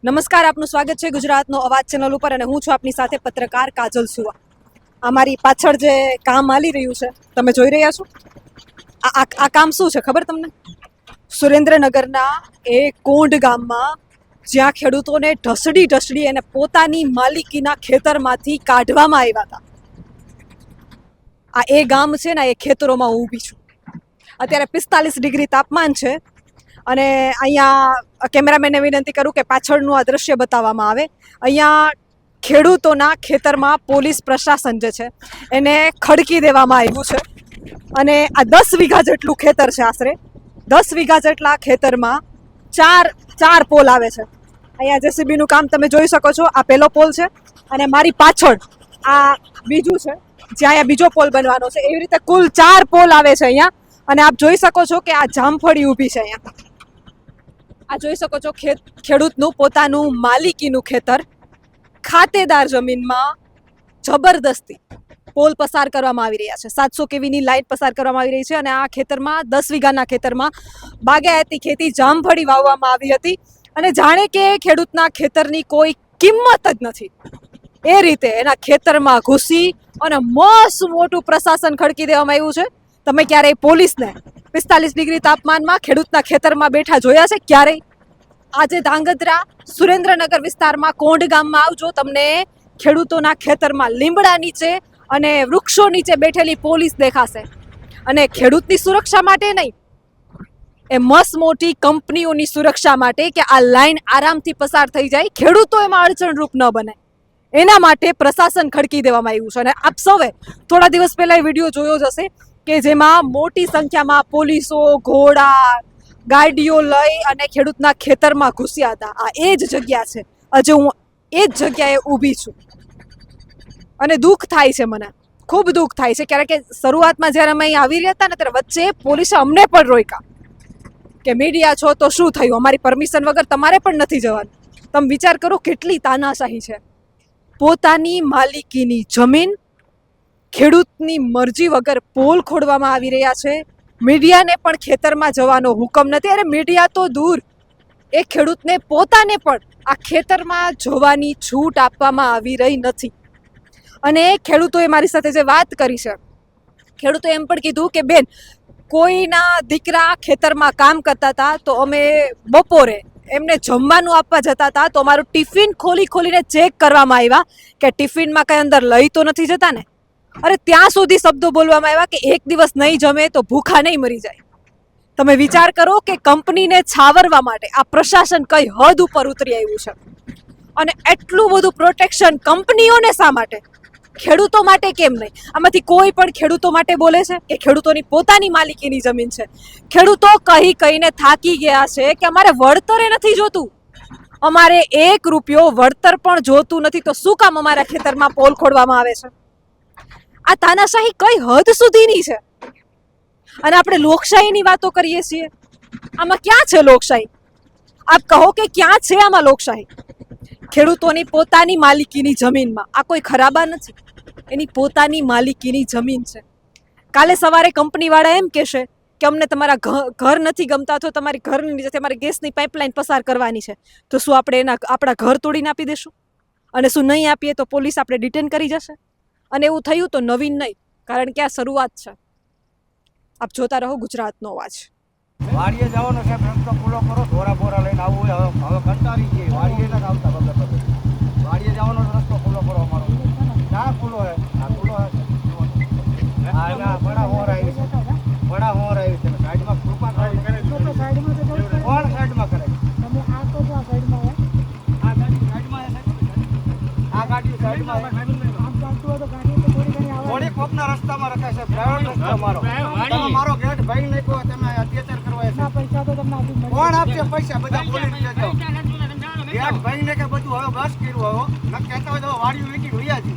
નમસ્કાર, આપનું સ્વાગત છે ગુજરાતનો અવાજ ચેનલ ઉપર અને હું છું આપની સાથે પત્રકાર કાજલ સુવા. અમારી પાછળ જે કામ હાલી રહ્યું છે તમે જોઈ રહ્યા છો. આ કામ શું છે ખબર તમને? સુરેન્દ્રનગરના એ કોંઢ ગામમાં જ્યાં ખેડૂતોને ઢસડી અને પોતાની માલિકીના ખેતરમાંથી કાઢવામાં આવ્યા હતા. આ એ ગામ છે ને, એ ખેતરોમાં હું ઊભી છું. અત્યારે 45 ડિગ્રી તાપમાન છે અને અહીંયા કેમેરામેનને વિનંતી કરું કે પાછળનું આ દ્રશ્ય બતાવવામાં આવે. અહીંયા ખેડૂતોના ખેતરમાં પોલીસ પ્રશાસન જે છે એને ખડકી દેવામાં આવ્યું છે અને આ 10 વીઘા જેટલું ખેતર છે. આશરે 10 વીઘા જેટલા ખેતરમાં ચાર પોલ આવે છે. અહીંયા જેસીબીનું કામ તમે જોઈ શકો છો. આ પહેલો પોલ છે અને મારી પાછળ આ બીજું છે, જ્યાં અહીંયા બીજો પોલ બનવાનો છે. એવી રીતે કુલ 4 પોલ આવે છે અહીંયા. અને આપ જોઈ શકો છો કે આ જામફળી ઊભી છે અહીંયા. આ જોઈ શકો છો ખેડૂતનું પોતાનું માલિકીનું ખેતર ખાતેદાર જમીનમાં જબરદસ્તી પોલ પસાર કરવામાં આવી રહ્યા છે. 700 kVની લાઇન પસાર કરવામાં આવી રહી છે અને આ ખેતરમાં 10 વીઘાના ખેતરમાં બાગાયતી ખેતી જામફળી વાવવામાં આવી હતી અને જાણે કે ખેડૂતના ખેતરની કોઈ કિંમત જ નથી એ રીતે એના ખેતરમાં ઘૂસી અને મસ્ત મોટું પ્રશાસન ખડકી દેવામાં આવ્યું છે. તમે ક્યારેય પોલીસને 45 ડિગ્રી તાપમાનમાં ખેડૂતના ખેતરમાં બેઠા જોયા છે ક્યારેય? આજે ધાંગધ્રા સુરેન્દ્રનગર વિસ્તારમાં કોંઢ ગામમાં આવજો, તમને ખેડૂતોના ખેતરમાં લીમડા નીચે અને વૃક્ષો નીચે બેઠેલી પોલીસ દેખાશે. અને ખેડૂતની સુરક્ષા માટે નહીં, એ મસ્ત મોટી કંપનીઓની સુરક્ષા માટે કે આ લાઈન આરામથી પસાર થઈ જાય, ખેડૂતો એમાં અડચણરૂપ ન બને, એના માટે પ્રશાસન ખડકી દેવામાં આવ્યું છે. અને આપ સૌએ થોડા દિવસ પહેલા વિડીયો જોયો જ હશે કે જેમાં મોટી સંખ્યામાં પોલીસો, ઘોડા, ગાડીઓ લઈ અને ખેડૂતના ખેતરમાં ઘૂસ્યા હતા. આ એ જ જગ્યા છે. આજે હું એ જ જગ્યાએ ઊભી છું અને દુઃખ થાય છે, મને ખૂબ દુઃખ થાય છે. ક્યારેક શરૂઆતમાં જ્યારે અમે અહીં આવી રહ્યા હતા ને ત્યારે વચ્ચે પોલીસે અમને પણ રોક્યા કે મીડિયા છો તો શું થયું, અમારી પરમિશન વગર તમારે પણ નથી જવાનું. તમે વિચાર કરો કેટલી તાનાશાહી છે. પોતાની માલિકીની જમીન ખેડૂતની મરજી વગર પોલ ખોડવામાં આવી રહ્યા છે. મીડિયાને પણ ખેતરમાં જવાનો હુકમ નથી. અરે મીડિયા તો દૂર, એ ખેડૂતને પોતાને પણ આ ખેતરમાં જવાની છૂટ આપવામાં આવી રહી નથી. અને ખેડૂતોએ મારી સાથે જે વાત કરી છે, ખેડૂતોએ એમ પણ કીધું કે બેન, કોઈના દીકરા ખેતરમાં કામ કરતા હતા તો અમે બપોરે એમને જમવાનું આપવા જતા હતા તો અમારું ટિફિન ખોલીને ચેક કરવામાં આવ્યા કે ટિફિનમાં કંઈ અંદર લઈ તો નથી જતા ને. અરે ત્યાં સુધી શબ્દો બોલવામાં આવ્યા કે એક દિવસ નહીં જમે તો ભૂખા નહીં મરી જાય. તમે વિચાર કરો કે કંપનીને છાવરવા માટે આ પ્રશાસન કઈ હદ ઉપર ઉતરી આવ્યું છે. અને એટલું બધું પ્રોટેક્શન કંપનીઓને શા માટે, ખેડૂતો માટે કેમ નહીં? આમાંથી કોઈ પણ ખેડૂતો માટે બોલે છે કે ખેડૂતોની પોતાની માલિકીની જમીન છે? ખેડૂતો કહીને થાકી ગયા છે કે અમારે વળતરે નથી જોતું, અમારે 1 રૂપિયો વળતર પણ જોતું નથી, તો શું કામ અમારા ખેતરમાં પોલ ખોડવામાં આવે છે? આ તાનાશાહી કઈ હદ સુધીની છે? અને આપણે લોકશાહીની વાતો કરીએ છીએ, આમાં ક્યાં છે લોકશાહી? આપ કહો કે ક્યાં છે આમાં લોકશાહી? ખેડૂતોની પોતાની માલિકીની જમીનમાં આ કોઈ ખરાબા નથી, એની પોતાની માલિકીની જમીન છે. કાલે સવારે કંપનીવાળા એમ કહેશે કે અમને તમારા ઘર નથી ગમતા, તો તમારી ઘરની નીચેથી અમારી ગેસની પાઇપલાઇન પસાર કરવાની છે, તો શું આપણે આપણા ઘર તોડીને આપી દેશું? અને શું નહીં આપીએ તો પોલીસ આપણે ડિટેન કરી જશે? અને એવું થયું તો નવીન નહીં, કારણ કે આ શરૂઆત છે. આપ જોતા રહો ગુજરાતનો અવાજ. વાડીએ જવાનો સાહેબ, રસ્તો ખુલ્લો કરો, બોરા લઈને આવવું હોય. હવે કંટાળી ગઈ, વાડીએ નથી આવતા વગર. વાડીએ જવાનો રસ્તો ખુલ્લો કરો અમારો. ક્યાં ખુલ્લો હે? આ ખુલ્લો હે. આ બડા હોર આવી છે, બડા હોર આવી છે. સાઈડમાં કૃપા કરી કરે છે. કોણ સાઈડમાં કરે? તમે આ તો જો સાઈડમાં હે. આ ગાડી સાઈડમાં હે. આ ગાડી સાઈડમાં હે. થોડી કોકના રસ્તામાં રખાય છે, પ્રાઇવેટ રસ્તો મારો. તમે મારો ગેટ ભાઈ નાખ્યો, તમે અત્યાચાર કરવા છે. પૈસા તો તમને કોણ આપશે? પૈસા બધા બોલી દેજો. ગેટ ભાઈ ને કે બધું હવે બસ કર્યું. હવે ન કહેતા હોય તો વાડીઓ વેચી રહ્યા છે.